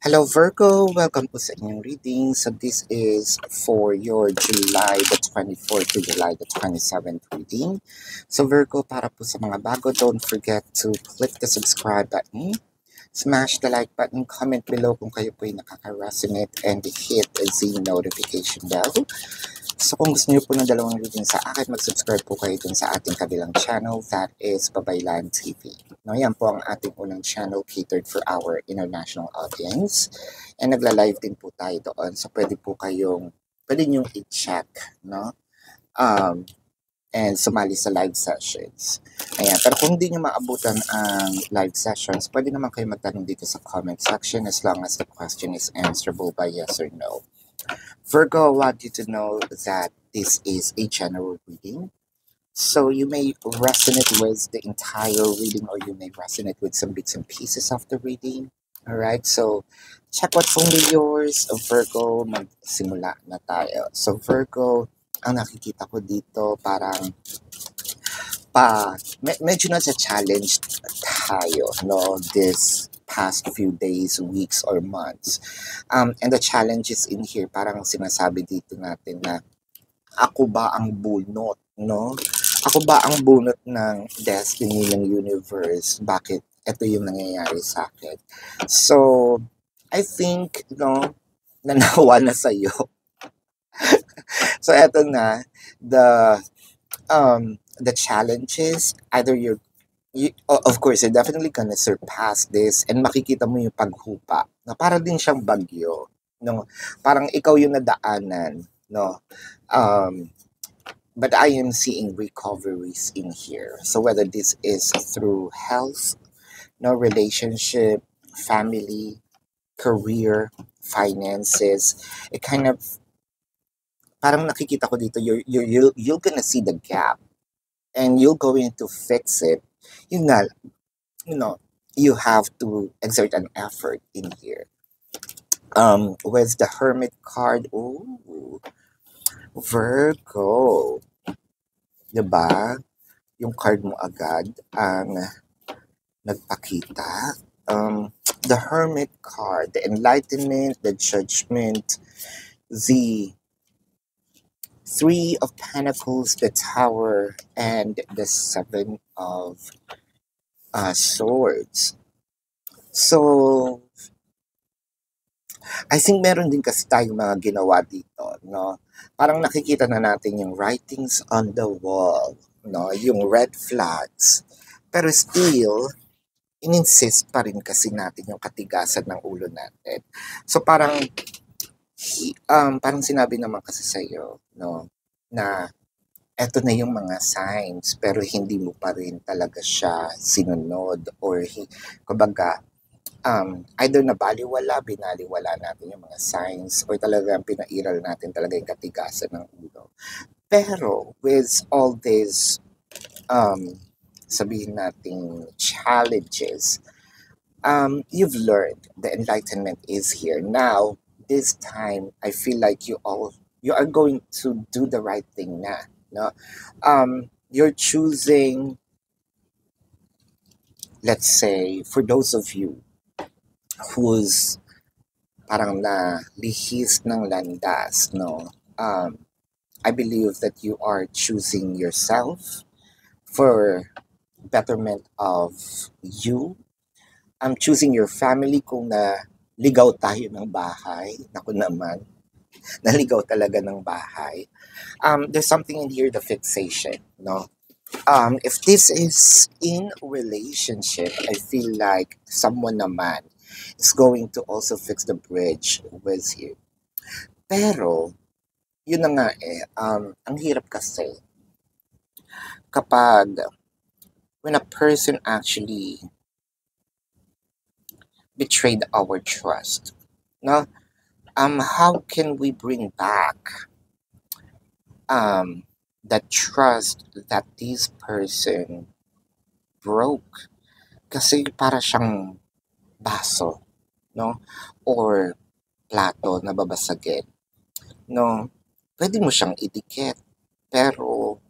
Hello Virgo, welcome po sa inyong reading. So this is for your July the 24th to July the 27th reading. So Virgo, para po sa mga bago, don't forget to click the subscribe button, smash the like button, comment below kung kayo po ay nakaka-resonate, and hit the notification bell. So kung gusto niyo po ng dalawang reading sa akin, mag-subscribe po kayo dun sa ating kabilang channel, that is Babaylan TV. No, yan po ang ating unang channel catered for our international audience. And nagla-live din po tayo doon. So pwede nyo i-check, no? And sumali sa live sessions. Ayan. Pero kung hindi nyo maabutan ang live sessions, pwede naman kayo magtanong dito sa comment section as long as the question is answerable by yes or no. Virgo, I want you to know that this is a general reading. So you may resonate with the entire reading or you may resonate with some bits and pieces of the reading. Alright, so check what's only yours. Virgo, magsimula na tayo. So Virgo, ang nakikita ko dito parang medyo nasa challenge tayo, no, this past few days, weeks, or months. And the challenges in here, parang sinasabi dito natin na ako ba ang bunot, no? Ako ba ang bunot ng destiny ng universe? Bakit ito yung nangyayari sa akin? So, I think, no, nanawa na sa'yo. So, eto na, the challenges, either of course, you're definitely gonna surpass this and makikita mo yung paghupa na para din siyang bagyo, no? Parang ikaw yung nadaanan, no? But I am seeing recoveries in here. So whether this is through health, no, relationship, family, career, finances, it kind of parang nakikita ko dito you're gonna see the gap and you're going to fix it. Yun nga, you have to exert an effort in here. With the Hermit card, ooh, Virgo, diba? Yung card mo agad ang nagpakita. The Hermit card, the Enlightenment, the Judgment, the Three of Pentacles, the Tower, and the Seven of Swords. So, I think meron din kasi tayong mga ginawa dito, no? Parang nakikita na natin yung writings on the wall, no? Yung red flags. Pero still, in-insist pa rin kasi natin yung katigasan ng ulo natin. So parang sinabi naman kasi sa'yo, no? Na eto na yung mga signs pero hindi mo pa rin talaga siya sinunod or kumbaga either binaliwala natin yung mga signs or talagang pinairal natin talaga yung katigasan ng ulo. Pero with all these sabihin nating challenges, you've learned the enlightenment is here. Now, this time, I feel like you are going to do the right thing na. No? You're choosing, let's say, for those of you who's parang na lihis ng landas, no? I believe that you are choosing yourself for betterment of you. I'm choosing your family kung naligaw tayo ng bahay. Naku naman, naligaw talaga ng bahay. There's something in here, the fixation, no? If this is in relationship, I feel like someone naman is going to also fix the bridge with you. Pero, yun na nga ang hirap kasi kapag when a person actually betrayed our trust, no? How can we bring back that trust that this person broke? Kasi para siyang baso, no? Or plato na babasagin, no? Pwede mo siyang idikit, pero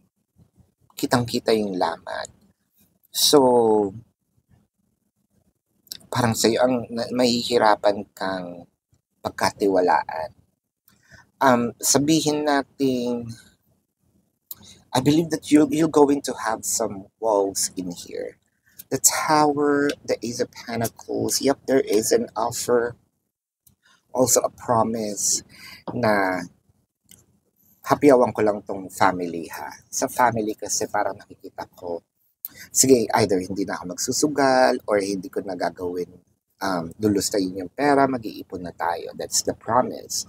kitang-kita yung laman. So, parang sa'yo mahihirapan kang pagkatiwalaan. Sabihin natin, I believe that you're going to have some walls in here. The Tower, the Ace of Pentacles. Yep, there is an offer, also a promise na happyawan ko lang tong family ha. Sa family kasi parang nakikita ko, sige, either hindi na ako magsusugal or hindi ko na gagawin, lulustayin yung pera, mag-iipon na tayo. That's the promise.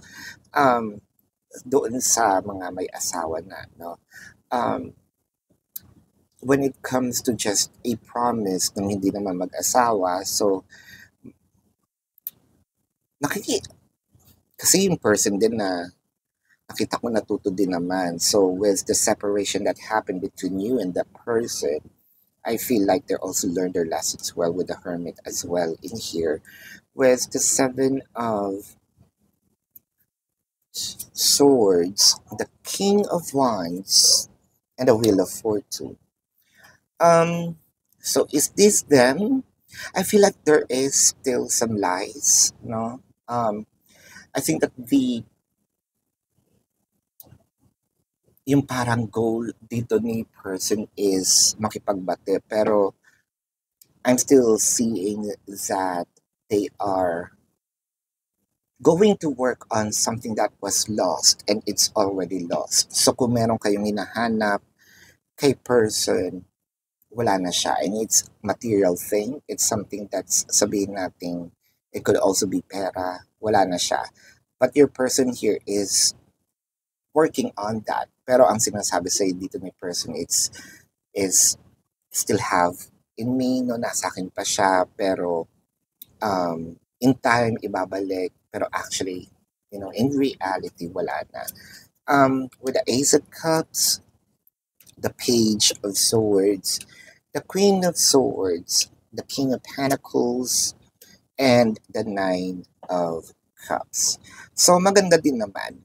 Doon sa mga may asawa na, no? When it comes to just a promise ng hindi naman mag-asawa, so kasi yung person din na nakita ko natuto din naman. So with the separation that happened between you and that person, I feel like they also learned their lessons well with the Hermit as well in here. With the Seven of Swords, the King of Wands, and the Wheel of Fortune. So is this them? I feel like there is still some lies, no? I think that yung parang goal dito ni person is makipagbate, pero I'm still seeing that they are going to work on something that was lost and it's already lost. So kung meron kayong hinahanap kay person, wala na siya. And it's material thing. It's something that's sabihin natin, it could also be pera. Wala na siya. But your person here is working on that. Pero ang sinasabi sa dito ni person, is still have in me, no, nasa akin pa siya, pero in time, ibabalik. Pero actually, in reality, wala na. With the Ace of Cups, the Page of Swords, the Queen of Swords, the King of Pentacles, and the Nine of Cups. So, maganda din naman.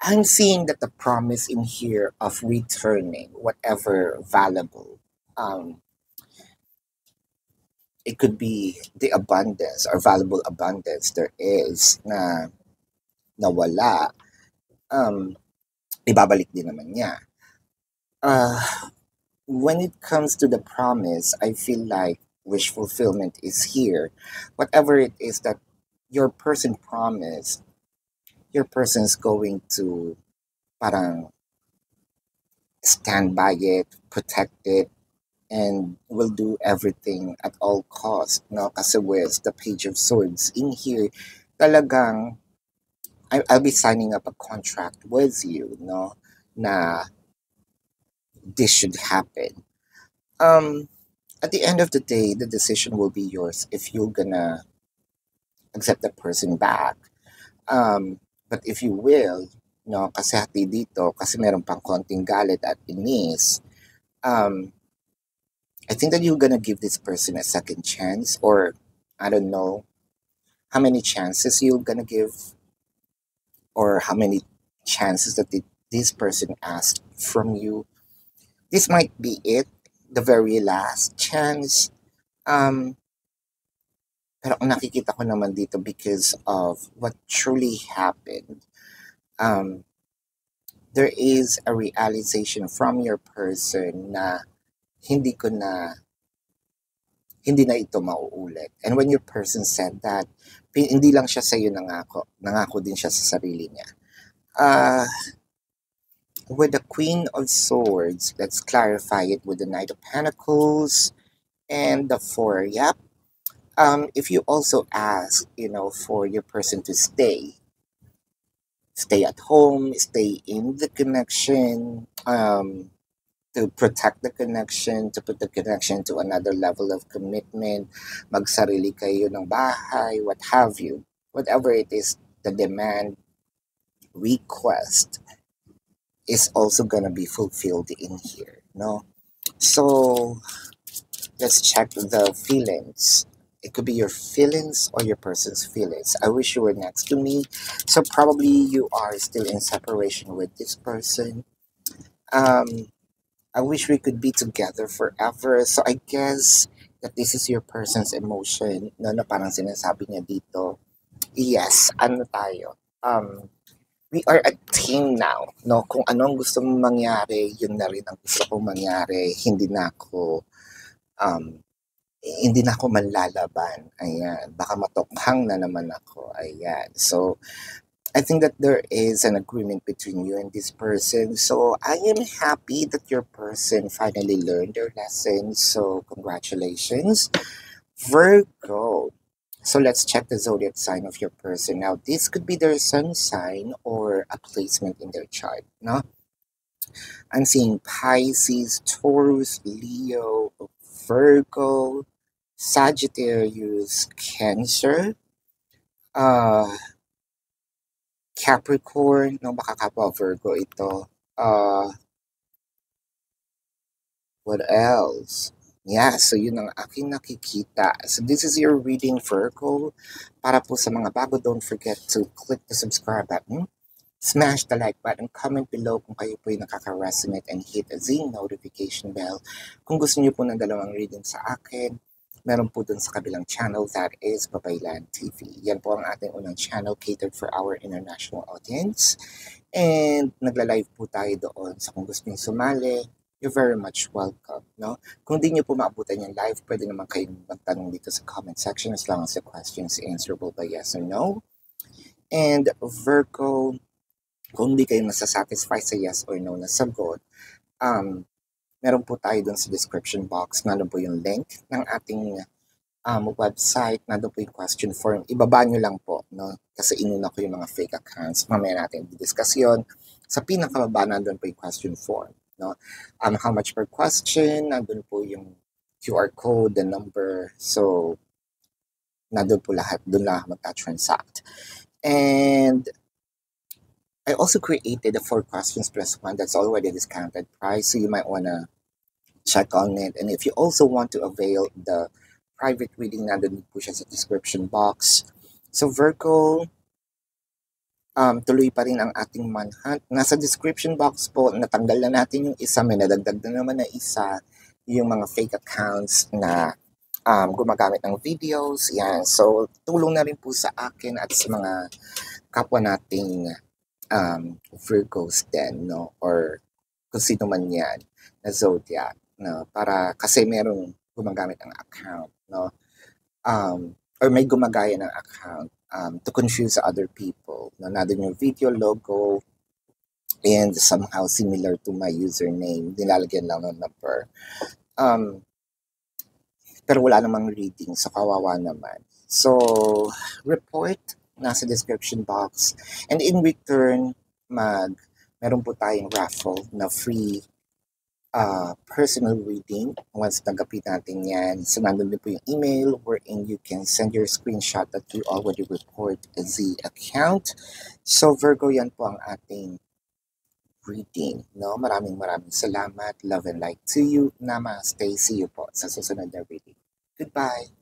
I'm seeing that the promise in here of returning whatever valuable, it could be the abundance or valuable abundance there is na nawala, ibabalik din naman niya. When it comes to the promise, I feel like wish fulfillment is here. Whatever it is that your person promised, your person's going to parang stand by it, protect it, and will do everything at all cost, no? Kasi with the Page of Swords in here, talagang I'll be signing up a contract with you, no? Na this should happen. At the end of the day, the decision will be yours if you're gonna accept the person back. But if you will, no, kasi hati dito, kasi meron pang konting galit at inis, I think that you're gonna give this person a second chance, or I don't know how many chances you're gonna give, or how many chances that this person asked from you. This might be it, the very last chance. Pero ang nakikita ko naman dito, because of what truly happened, there is a realization from your person na hindi na ito mauulit. And when your person said that, hindi lang siya sa iyo nangako din siya sa sarili niya. With the Queen of Swords, let's clarify it with the Knight of Pentacles and the Four. Yep. If you also ask, for your person to stay at home, stay in the connection, to protect the connection, to put the connection to another level of commitment, magsarili kayo ng bahay, what have you. Whatever it is, the demand, request is also gonna be fulfilled in here, no? So, let's check the feelings. It could be your feelings or your person's feelings. I wish you were next to me. So probably you are still in separation with this person. I wish we could be together forever. So I guess that this is your person's emotion, no, na parang sinasabi niya dito, yes, ano tayo, we are a team now, no? Kung ano ang gusto mong mangyari, yun na rin ang gusto kong mangyari. Um, hindi na ako manlalaban. Ayan. Baka matokhang na naman ako. Ayan. So, I think that there is an agreement between you and this person. So, I am happy that your person finally learned their lesson. So, congratulations. Virgo. So let's check the zodiac sign of your person. Now, this could be their sun sign or a placement in their chart. No, I'm seeing Pisces, Taurus, Leo, Virgo, Sagittarius, Cancer, uh, Capricorn. No, baka kapwa Virgo ito. What else? Yeah, so yun ang aking nakikita. So this is your reading, Virgo. Para po sa mga bago, don't forget to click the subscribe button, smash the like button, comment below kung kayo po ay nakaka-resonate, and hit the notification bell. Kung gusto niyo po ng dalawang reading sa akin, meron po dun sa kabilang channel, that is Babaylan TV. Yan po ang ating unang channel catered for our international audience. And nagla-live po tayo doon. So kung gusto niyo sumali, you're very much welcome, no? Kung di niyo po maabutan yung live, pwede naman kayong magtanong dito sa comment section as long as the question is answerable by yes or no. And Virgo, kung di kayo masasatisfy sa yes or no na sagot, meron po tayo dun sa description box, nandun po yung link ng ating website, nandun po yung question form. Ibaba nyo lang po, no? Kasi inuna ko yung mga fake accounts. Mamaya natin i-discuss yun. Sa pinakababa, nandun po yung question form, no? How much per question, nandun po yung QR code, the number. So, nandun po lahat. Doon lang magta-transact. And I also created a 4 questions plus 1 that's already a discounted price, so you might want to check on it. And if you also want to avail the private reading, nandun po siya sa description box. So Virgo, tuloy pa rin ang ating manhunt. Nasa description box po, natanggal na natin yung isa, may nadagdag na naman na isa, yung mga fake accounts na gumagamit ng videos. Yan. So, tulong na rin po sa akin at sa mga kapwa nating Virgos din, no? Or kung sino man yan na zodiac, no? Para, kasi merong gumagamit ng account, no? Or may gumagaya ng account to confuse other people. No? Nandun yung video logo and somehow similar to my username. Nilalagyan lang ng number. Pero wala namang reading, so kawawa naman. So, report, nasa description box. And in return, meron po tayong raffle na free personal reading. Once nagapit natin yan, so nandun din po yung email wherein you can send your screenshot that you already report the account. So Virgo, yan po ang ating reading. No? Maraming salamat. Love and light to you. Namaste. See you po sa susunod na reading. Goodbye.